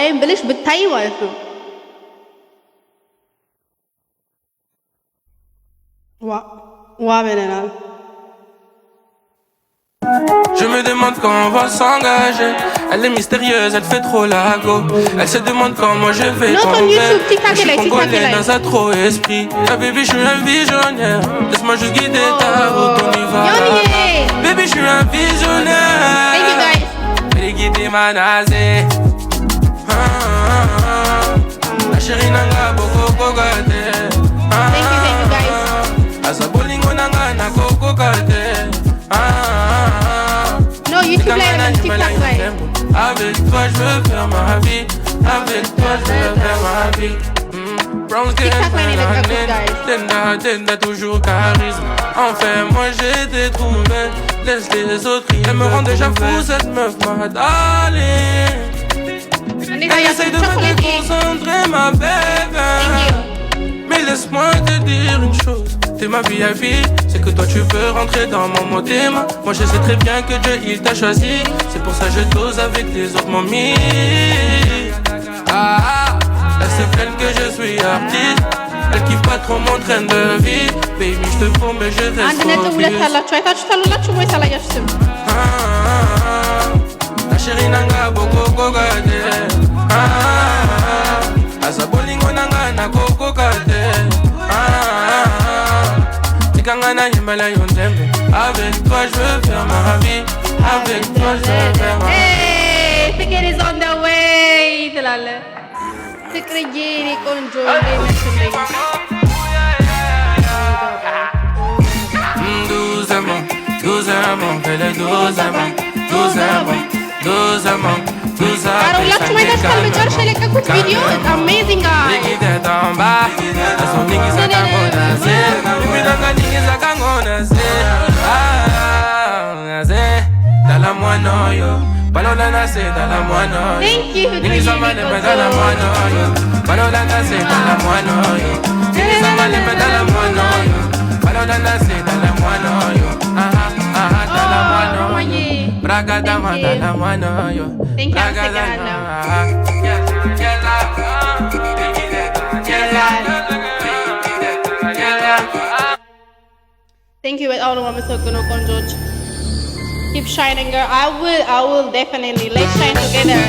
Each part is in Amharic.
አላይም ብለሽ ብታይ ማለት ነው ዋ በለናል Je me demande quand on va s'engager. Elle est mystérieuse, elle fait trop la go. Elle se demande quand moi je vais tomber. Je suis congolais dans un trop esprit. Ah baby, je suis un visionnaire. Laisse-moi juste guider ta route, on y va. Baby, je suis un visionnaire. Thank you guys. Elle est guidée ma nazé. La chérie nanga boko kogate. Thank you guys. Asa bolingo nanga na koko kate. No, YouTube live, TikTok live. Avec toi je veux faire ma vie. Avec toi je veux faire ma vie. Brown skin, Tenda, toujours charisme. Enfin moi j'ai été trouvé. Laisse les autres rire. Elle me rend déjà fou cette meuf ma darling. Elle essaye de me déconcentrer ma bébé. Mais laisse-moi te dire une chose. T'es ma VIP, c'est que toi tu veux rentrer dans mon motema. Moi je sais très bien que Dieu il t'a choisi. C'est pour ça que je dose avec les autres mamies. Elle se plaint que je suis artiste. Elle kiffe pas trop mon train de vie. Baby je te promets je reste focus. La chérie nanga boko kogade. Asa bolingo nanga na koko kate. Avec toi je veux faire ma vie. Avec toi je veux faire ma vie. Hey, ፍቅር is on the way ትላለህ ፍቅርዬ እኔ ቆንጆ Doucement, doucement, fais-le doucement, doucement, doucement, doucement. ሁላችሁም አይታችኋል መጨረሻ የለቀኩት ቪዲዮ አሜዚንግ Thank you. Thank you በጣም ነው የማመሰግነው ቆንጆች Keep shining girl I will definitely let's shine together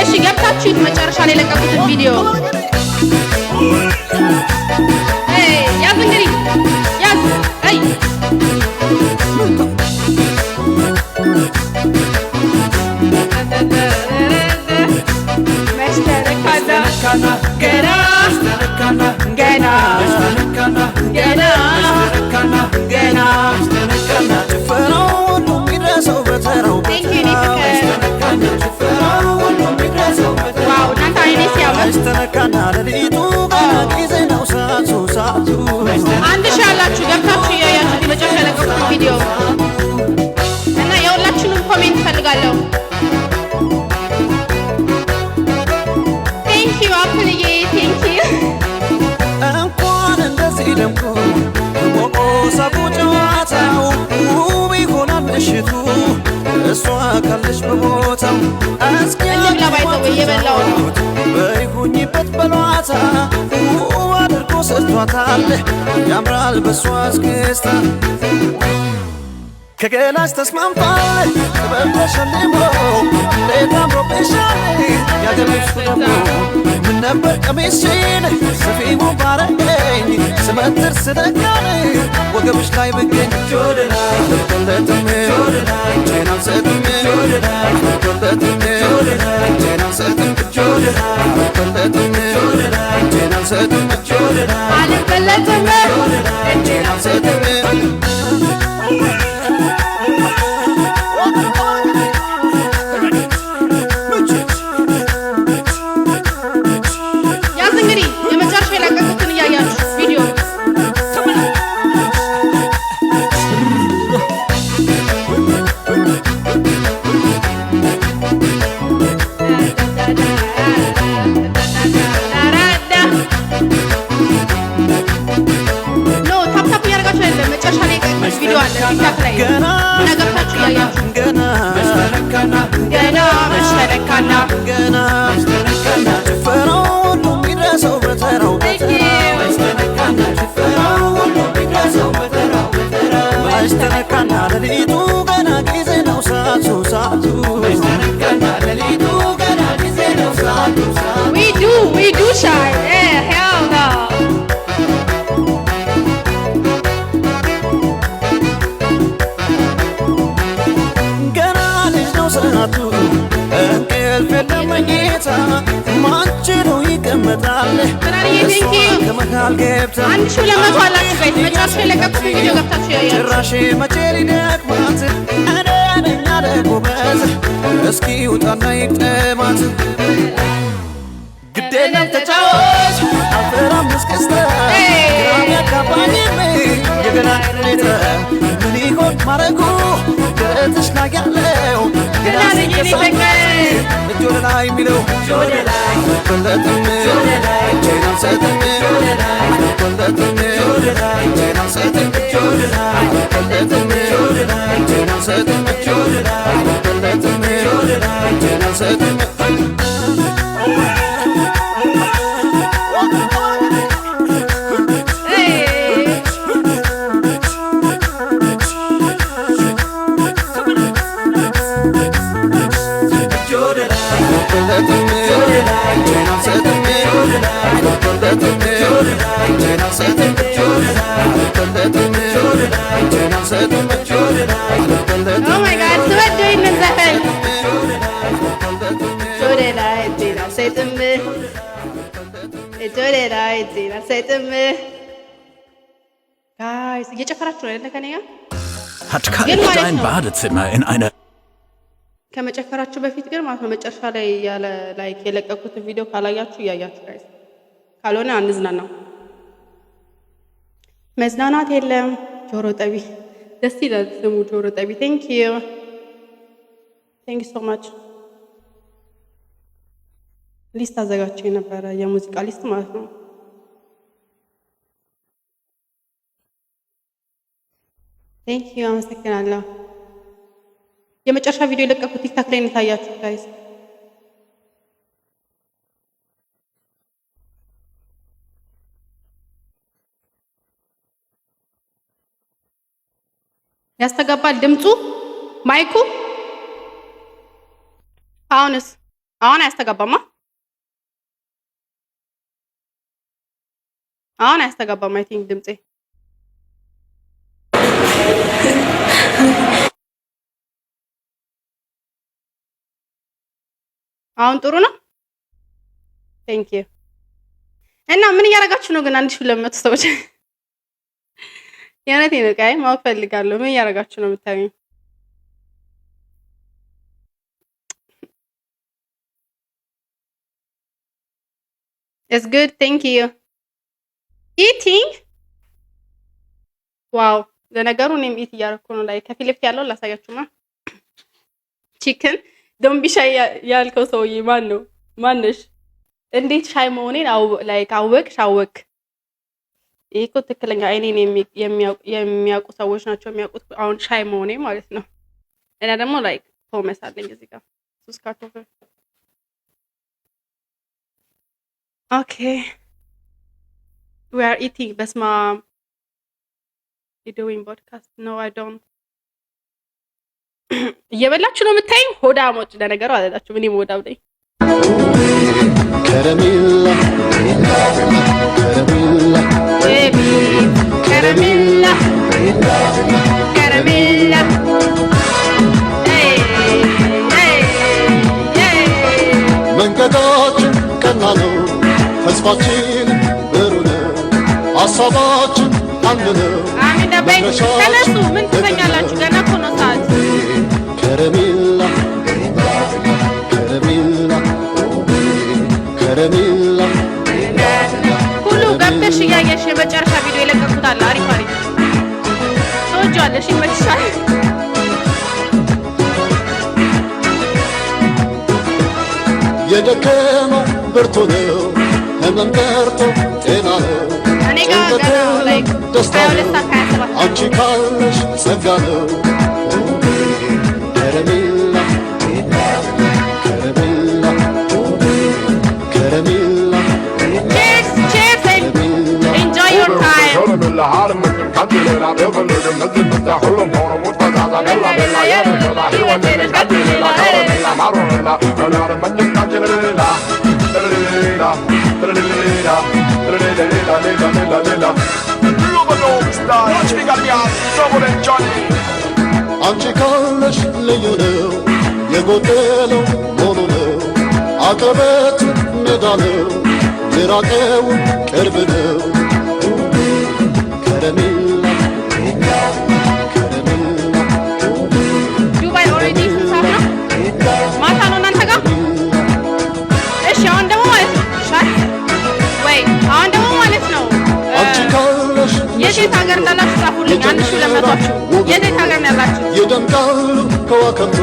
እሺ ገብታችሁ መጨረሻ ላይ ለቀቁት ቪዲዮ ያዝ እንግዲህ ያዝ አይ አንድ ሺህ ያላችሁ ገብታችሁ ያያችሁ መጨረሻ ለቀቁት ቪዲዮ እና የሁላችሁንም ኮሜንት ፈልጋለሁ Thank you አፕልዬ Thank you እንኳን እንደዚህ ደምቆ ቦቆ ሳቁ ጨዋታው ውብ ይሆናል ምሽቱ እሷ ካለች በቦታው እንብላ ባይተው እየበላው ነው በይሁኝበት በሏታ ውብ አድርጎ ሰጥቷታል ያምራል በሷ እስክስታ ከገላሽ ተስማምቷል ጥበብ ተሸልሞ እንዴት አምሮብሻል ያገለሽ ደግሞ ምን ነበር ቀሚስሽን ሰፊው ባረገኝ ስመትር ስደጋን ወገብሽ ላይ ብገኝ ጆደላይ ተቆለጥም ጆደላይ ጄናን ሰጥም ጆደላይ ተቆለጥም ጆደላይ ጄናን ሰጥም ጆደላይ ተቆለጥም ጆደላይ ጄናን ሰጥም ጆደላይ አልበለጥም ጄናን ሰጥም ገና መች ተነካና ገና ጭፈራው ሁሉ የሚድረሰው በተራው መች ተነካና ሌሊቱ ገና ጊዜ ነው ሰዓቱ we do shy hell no ገና ልጅ ነው ሰዓቱ እንቅልፍ የለም መኝታ ማንችሎ ይቀመጣል ከመሃል ገብታ 1200 አላችሁ ጋይስ መጨረሻ የለቀቁት ቪዲዮ ገብታችሁ ያያችሁ ጭራሽ መቼ ሊደክማት እኔ ጎበዝ እስኪ ውጣና ይቅጠማት ግዴለም ተጫወች አልፈራም እስክስተ ግራም ያካባኝ የገና ቅሌተ ምን ይሆን ማረጉ ደረትሽ ላይ ያለው ገና ሲንቀሳቀስ እጅ ወደ ላይ የሚለው አልቆለጥም እጄን አልሰጥም አልቆለጥም እጄን አልሰጥም አልቆለጥም እጄን አልሰጥም አልቆለጥም እጄን አልሰጥም Oh my god, ትወደኝ ነዘፈን ጆዴ ላይ ዜና ሰይጥም ጆዴ ላይ ዜና ሰይጥም ጋይስ እየጨፈራችሁ ነው አይደል ከኔ ጋር Hat Kalb dein Badezimmer in eine ከመጨፈራችሁ በፊት ግን ማለት ነው መጨረሻ ላይ ያለ ላይክ የለቀቁት ቪዲዮ ካላያችሁ እያያችሁ ጋይስ ካልሆነ አንዝናናው መዝናናት የለም ጆሮ ጠቢ ደስ ይላል ስሙ ጆሮ ጠቢ thank you so much ሊስት አዘጋጅቼ የነበረ የሙዚቃ ሊስት ማለት ነው thank you አመሰግናለሁ የመጨረሻ ቪዲዮ የለቀቁት ቲክታክ ላይ ነው ታያችሁ ጋይስ ያስተጋባል ድምጹ ማይኩ አሁን አያስተጋባማ አሁን አያስተጋባም አይ ቲንክ ድምጼ አሁን ጥሩ ነው thank you እና ምን እያደረጋችሁ ነው ግን 1200 ሰዎች ያነቴ ነው ጋይ ማወቅ ፈልጋለሁ ምን እያደረጋችሁ ነው የምታዩኝ It's good thank you eating wow ለነገሩ እኔም ኢት እያደረኩ ነው ላይ ከፊት ለፊት ያለው ላሳያችሁማ ቺክን ዶንት ቢ ሻይ ያልከው ሰውዬ ማን ነው ማንሽ እንዴት ሻይ መሆኔን ላይክ አወቅ ይሄ እኮ ትክክለኛ አይኔን የሚያውቁ ሰዎች ናቸው የሚያውቁት አሁን ሻይ መሆኔ ማለት ነው እና ደግሞ ላይክ ፖመስ አለኝ እዚህ ጋር ሱስ ካርቶፈር okay we are eating በስማ you doing podcast no I don't እየበላችሁ ነው የምታዩኝ ሆዳሞች ለነገሩ አላላችሁ እኔም ሆዳም ነኝ ከረሜላ መንገዳችን ቀና ነው ተስፋችን ብሩህ ነው ሀሳባችን አንድ ነው አሚን ደበይ ተነሱ ምን ትተኛላችሁ ገና እኮ ነው ሰዓት ከረሜላ ሁሉ ገብተሽ እያየሽ የመጨረሻ ቪዲዮ የለቀቁት አለ አሪፍ ትወጂዋለሽ ይመችሻል የደከመው ብርቱ ነው ህመም ቀርቶ ጤና ነው እኔ ጋር ገና ላይክ ደስታ ነው አንቺ ካለሽ ጸጋ ነው ከረሜላ አንቺ ካለሽ ልዩ ነው የጎደለው ሞሉ ነው አቀበት ሜዳ ነው የራቀው ቅርብ ነው ከረሜላ ዱባይ ኦልሬዲ ስንት ሰዓት ነው? ማታ ነው እናንተ ጋር? እሺ አሁን ደግሞ ማለት ነው ወይ አሁን ደግሞ ማለት ነው የት ሀገር እንዳላችሁ ጻፉልኝ። 1200 የት ሀገር ነው ያላችሁ? ይደምቃሉ ከዋክብቱ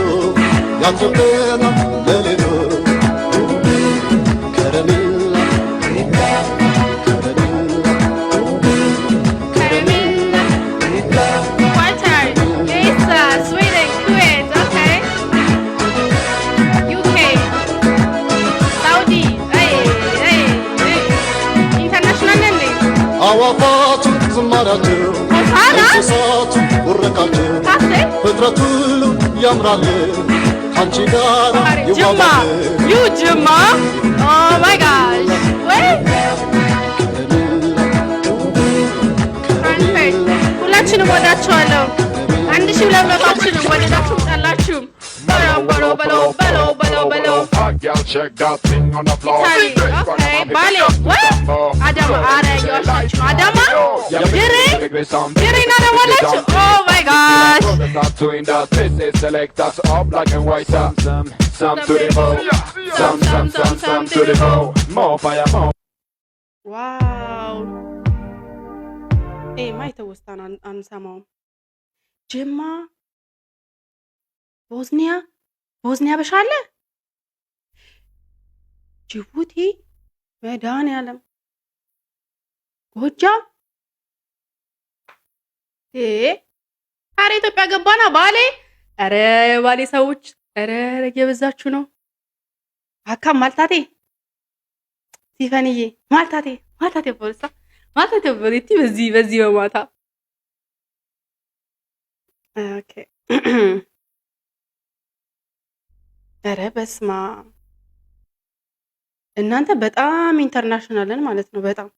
ያንቺም ጤና ለሌሎ ከረሜላ Qatar, Lisa, Sweden, Kuwait, okay. UK, Saudi, international name. አዋፋቱ ዝማሪያቸው እንስሳቱ ውረቃቸው ፍጥረት ሁሉ ያምራል ካንቺ ጋር ይዋባል You Juma, oh my gosh, wait. ሁላችንም ወዳችኋለሁ። 1200 ወደዳችሁም ጠላችሁም በለው በለው በለው በለው በለው ኢታሊ ኦኬ ባሌ ወይ አዳማ አረ እየዋሻችሁ ነው። አዳማ ድሬ እና ደወላችሁ ኦ ማይ ጋሽ ዋው ማይተወስታን አንሰማውም። ጅማ ቦዝኒያ በሻለ ጅቡቲ መድኃኒዓለም ጎጃም ኧረ ኢትዮጵያ ገባና ባሌ ኧረ የባሌ ሰዎች ኧረ እየበዛችሁ ነው። አካም ማልታቴ ሲፈንዬ ማልታቴ ፖሊሳ ማልታቴ ፖሊቲ በዚህ በማታ ኦኬ ኧረ በስማ እናንተ በጣም ኢንተርናሽናልን ማለት ነው። በጣም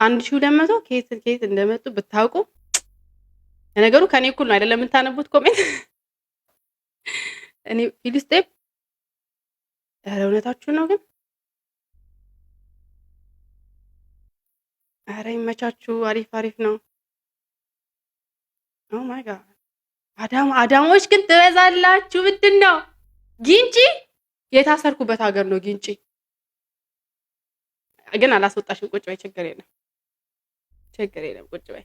1200 ከየት እንደመጡ ብታውቁ። ለነገሩ ከኔ እኩል ነው አይደለም የምታነቡት ኮሜንት። እኔ ፊልስጤም ኧረ እውነታችሁ ነው ግን ኧረ ይመቻችሁ። አሪፍ ነው። ኦ ማይ ጋድ አዳሞች ግን ትበዛላችሁ። ምንድን ነው ጊንጪ የታሰርኩበት ሀገር ነው ጊንጪ። ግን አላስወጣሽም። ቁጭ በይ ችግር የለም ቁጭ በይ።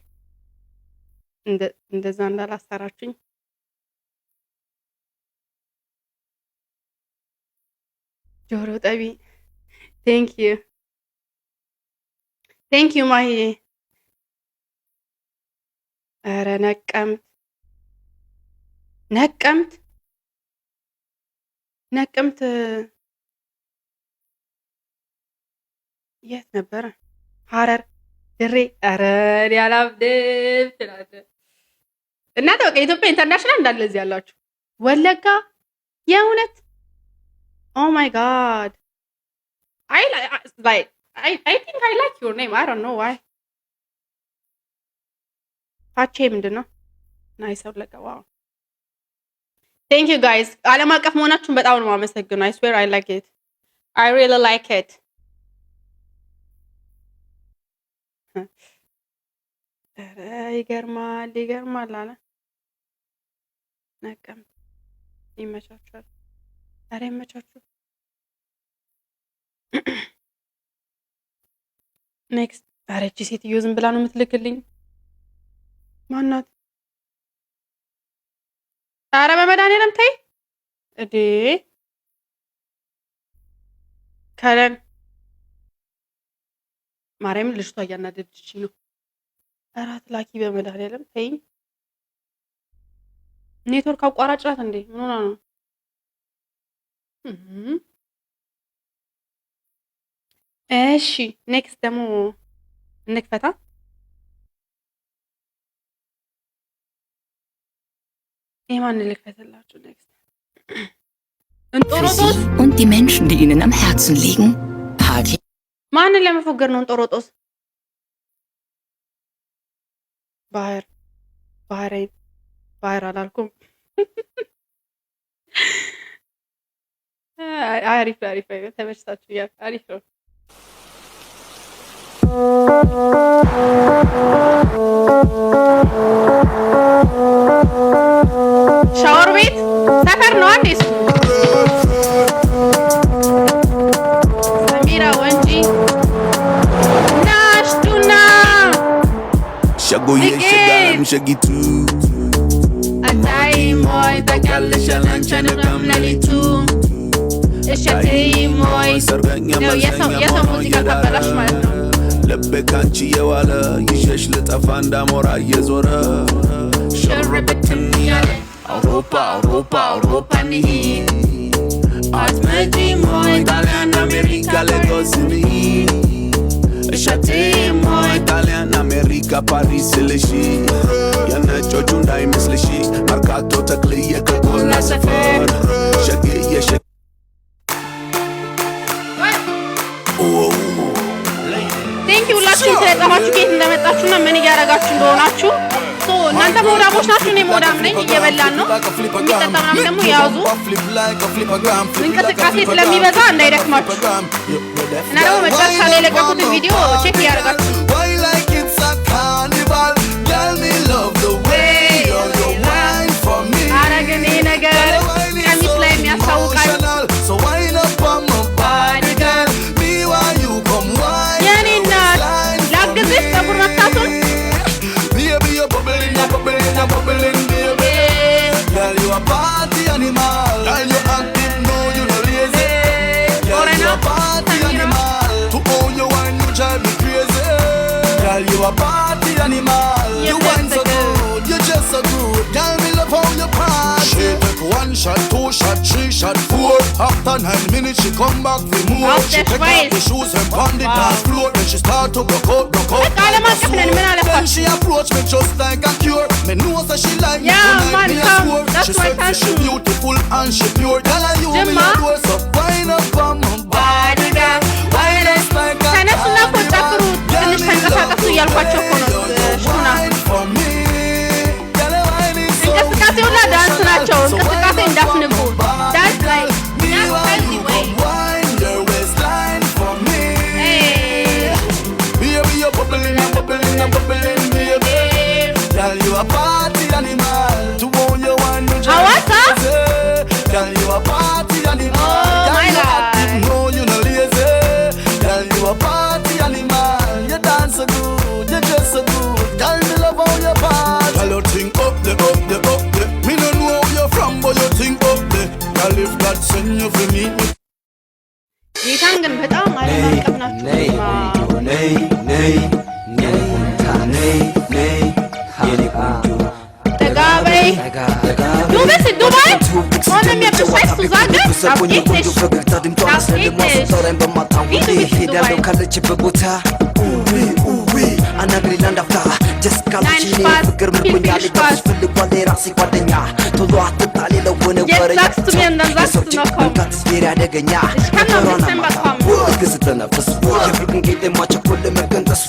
እንደዛ እንዳላሰራችሁኝ ጆሮ ጠቢ። ቴንክ ዩ ማሂዬ። ኧረ ነቀምት የት ነበረ? ሐረር፣ ድሬ። ኧረ እኔ አላብድም ትላለህ እናንተ። በቃ ኢትዮጵያ ኢንተርናሽናል እንዳለ እዚህ ያላችሁ። ወለጋ የእውነት ኦ ማይ ጋድ I think I like your name. I don't know why. ፓቼ ምንድን ነው? ናይስ ወለጋ። ዋው ቴንክ ዩ ጋይስ። ዓለም አቀፍ መሆናችሁን በጣም ነው የማመሰግነው። I swear I like it. I really like it. ኧረ ይገርማል አለ ነቀም። ይመቻችኋል። ኧረ ይመቻችሁ። ኔክስት። ኧረ እቺ ሴትዮ ዝም ብላ ነው የምትልክልኝ። ማናት? ኧረ በመድኃኒዓለም ተይ እዴ ከለን ማርያም ልጅቷ እያናደደችኝ ነው። እራት ላኪ በመድኃኒዓለም ተይኝ። ኔትወርክ አቋራጭ ናት እንዴ? ምን ሆና ነው? እሺ ኔክስት ደግሞ እንክፈታ። የማን ልክፈትላችሁ next እንጦሮጦስ und die Menschen, die ihnen am Herzen liegen, Party. ማንን ለመፎገር ነው እንጦሮጦስ? ባህር አላልኩም። አሪፍ ተመችታችሁኛል። አሪፍ ነው። ሻወር ቤት ሰፈር ነው አዲስ ሰሚራ ወንጂ ናሽቱና ሸጎዬ ሸጋም ሸጊቱ አታይ ሞይ ታውቂያለሽ አላንቻንም ለሊቱ እሸቴ ሞይ ነው የሰው ሙዚቃ ካበላሽ ማለት ነው። ልቤ ካንቺ የዋለ ይሸሽ ልጠፋ እንዳሞራ እየዞረ ሸረበትን ያለ አውሮፓ እንሂድ አትመጪም ሆይ ጣሊያን አሜሪካ ሌጎስ እንሂድ እሸቴ ሆይ ጣሊያን አሜሪካ ፓሪስ ልሽ የነጮቹ እንዳይመስልሽ መርካቶ ተክልዬ ከጎላ ሰፈር ሸግዬ ቴንኪ ሁላችሁም ስለጠፋችሁ ከየት እንደመጣችሁና ምን እያደረጋችሁ እንደሆናችሁ። እናንተ ሞዳሞች ናችሁ፣ እኔ ሞዳም ነኝ። እየበላን ነው። የሚጠጣ ምናምን ደግሞ ያዙ። እንቅስቃሴ ስለሚበዛ እንዳይደክማችሁ እና ደግሞ መጨረሻ ላይ የለቀኩትን ቪዲዮ ቼክ እያደረጋችሁ አረግን ይህ ነገር ቀሚስ ላይ የሚያስታውቃል። You a party animal. You wine so good, you just so good. Girl, me love how you party. She take 1 shot, 2 shot, 3 shot, 4. After 9 minutes, she come back for more. She take off the shoes and pound the dance floor. Then she start to broke out. Then she approach me just like a cure. Me know that she like me tonight, me a swore. She said she beautiful and she pure. Girl, I you me a door, so wind up on my body, girl. Wind up like a ተንቀሳቀሱ እያልኳቸው እኮ ነው። ሽቱና እንቅስቃሴ ሁላ ዳንስ ናቸው። እንቅስቃሴ እንዳትንቁ ዳንስ ላይ ሐዋሳ so good, you just so good. Girl, me love how you party. Girl, you think up there. Me no know where you're from, but you think up there. Girl, if God send you for me. ጌታን ግን በጣም አለማቀፍ ናችሁ። ተጋበይ ዱባይ ሆነ የሚያበሻይ ሱዛገር አናግሪላንድ አፍታ ጀስካ ልጅ ፍቅር ምርኮኛል ጋር ፈልጓል የራሴ ጓደኛ ቶሎ አትጣል ለወነ ወረኛ ሰዎች መንካት ስፌር ያደገኛ ግዝተ ነፍስ የፍቅን ጌጤ ማቸኮል ለመገንጠስ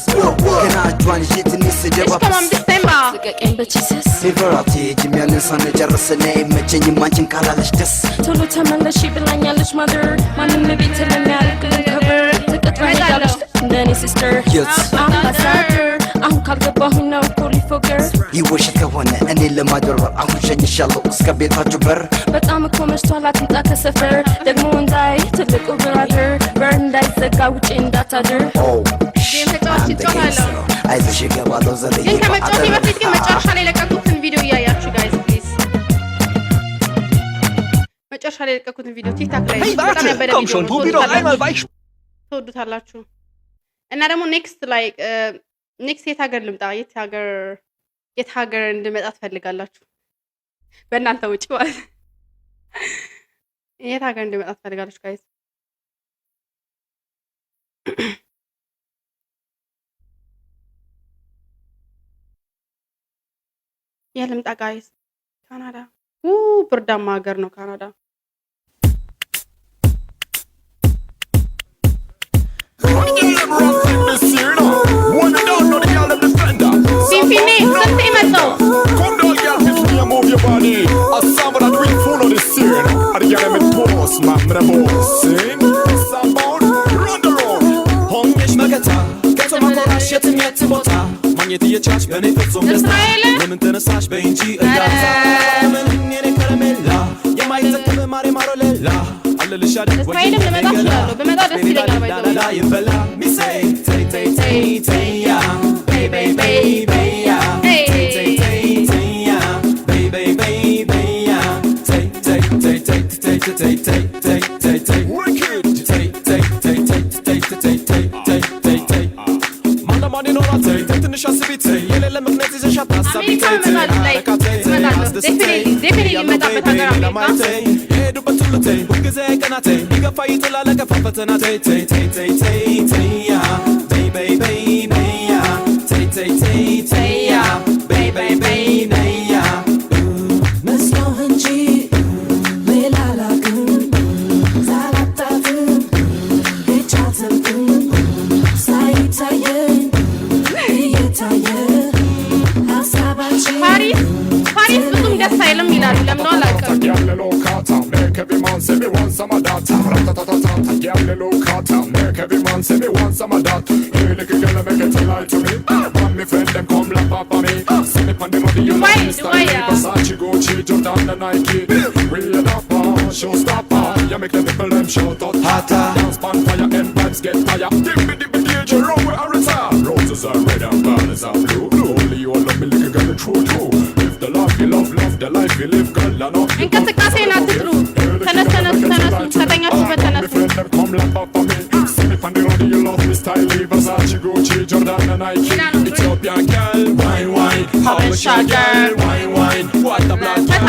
ገና እጇን ይዤ ትንሽ ስጀባ ልቀቀኝ በቺሰስ ፌቨራቴ ጅሚያንን ሳንጨርስና መቸኝም አንቺን ካላለች ደስ ቶሎ ተመለሽ ብላኛለች ማደር ማንም ቤት ለሚያልቅ ከበር ተቀጥራኛለች እንደኔ ሲስተር አምባሳደር አሁን ካልገባሁኝ ነው ፖሊፎገር ይወሽት ከሆነ እኔ ለማደርበር አሁን ሸኝሻለሁ እስከ ቤታችሁ በር በጣም እኮ መሽቷል አትምጣ ከሰፈር ደግሞ እንዳይ ትልቁ ብራደር በር እንዳይዘጋ ውጪ እንዳታድር አይዞሽ እገባለሁ ዘልዬ ግን ከመጫወቴ በፊት ግን መጨረሻ ላይ የለቀኩትን ቪዲዮ እያያችሁ ጋይዝ ፕሊዝ መጨረሻ ላይ የለቀኩትን ቪዲዮ ቲክታክ ላይ በጣም ያበደ ቪዲዮ ትወዱታላችሁ እና ደግሞ ኔክስት የት ሀገር ልምጣ የት ሀገር እንድመጣ ትፈልጋላችሁ በእናንተ ውጪ ማለት የት ሀገር እንድመጣ ትፈልጋላችሁ ጋይዝ የት ልምጣ ጋይዝ ካናዳ ብርዳማ ሀገር ነው ካናዳ። ፊንፊኔ ስንት ይመጣው ማግኘት እየቻልሽ በእኔ ፍጹም ደስታ ለምን ተነሳሽ በእንጂ እርዳታ ምን እኔ ከረሜላ የማይዘክብ ማሬ ማሮ ሌላ አለልሽ አይደል እስራኤልም ልመጣ እችላለሁ። ብመጣ ደስ ይለኛል። ዳዳ ይበላ ሚሴ ተይ ተይ ተይ ተይ ያ ቤይ ቤይ ቤይ ቤይ ያ ተይ ተይ ተይ ተይ ያ ቤይ ቤይ ቤይ ቤይ ያ ተይ ተይ ተይ ተይ ተይ ተይ ተይ ተይ ተይ ተይ wicked ተይ ተይ ተይ ተይ ተይ ተይ ተይ ተይ ተይ ተይ ማለማን ይኖራል ተይ ተይ ትንሽ አስቢ ተይ የሌለ ምክንያት ይዘሽ አታሳቢ ተይ ተይ ዴፊኒትሊ መጣበት ሀገር አሜሪካ ሄዱበት ሁሉ ተይ ሁልጊዜ ቀና ተይ ሊገፋ ይጥላል ለገፋ ፈተና ተይ ተይ ተይ ተይ ተይ ተይ ያ ቤይ ቤይ ቤይ ቤይ ያ ተይ ተይ ተይ ተይ ያ ቤይ ቤይ ቤይ ቤይ ያ መስሎህ እንጂ ሌላ ላግም ሳላጣትም ሄቻትም ሳይታየኝ እየታየ ሀሳባችን ፓሪስ ብዙም ደስ አይልም ይላሉ። ለምን አላውቅም። Every man say me want some of that. Rat-a-tat-tat-tat. Girl, you look hot. Make every man say me want some of that. Hey, little girl, make it lie to me. Want me friend them come lap up on me. See me pon the body, you love me style. Versace, Gucci, Jordan, and Nike. Real up, showstopper. You make the people them shout out hotter. Dance pan fire and vibes get higher. Dig me DJ, roll where I retire. Roses are red and banners are blue. Only you love me, little girl, true. If the love you love the life you live, girl, I know. እንቅስቃሴ ናት ትሩ ተነስ ከተኛችሁበት ተነሱ። Come lap up on me. See me pon the road, you love me style. Versace, Gucci, Jordan, and Nike. Ethiopian girl, wine, wine. Habesha girl, wine, wine. What a black girl,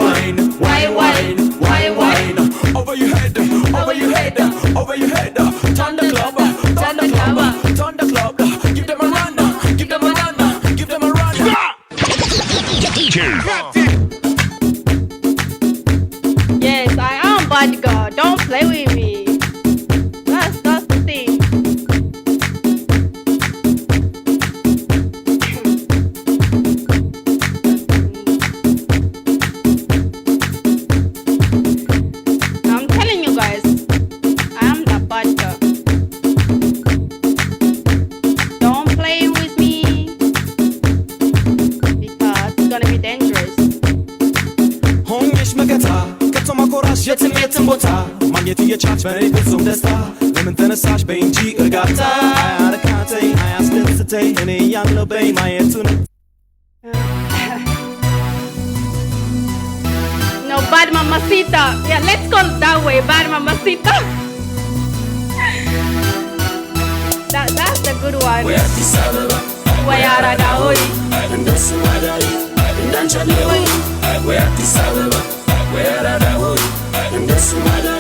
wine, wine, wine, wine, wine. Over your head, over your head, over your head. Turn the club, turn the club, turn the club. Give them a run, give them a run, give them a run. Yes, I am bad girl. Don't play with me. That's the thing. I'm telling you guys, I am the bad girl. Don't play with me because it's gonna be dangerous. ሆኜሽ መከታ ከቶ ማኮራሽ የትም ቦታ ማግኘት እየቻልሽ በእኔ ፍጹም ደስታ ለምን ተነሳሽ በእንጂ እርጋታ አያረካተኝ አያስደስተኝ እኔ ያለው በይ ማየቱን No, bad mamacita. Yeah, let's call it that way, bad mamacita. That's the good one. Where are hoy. Where are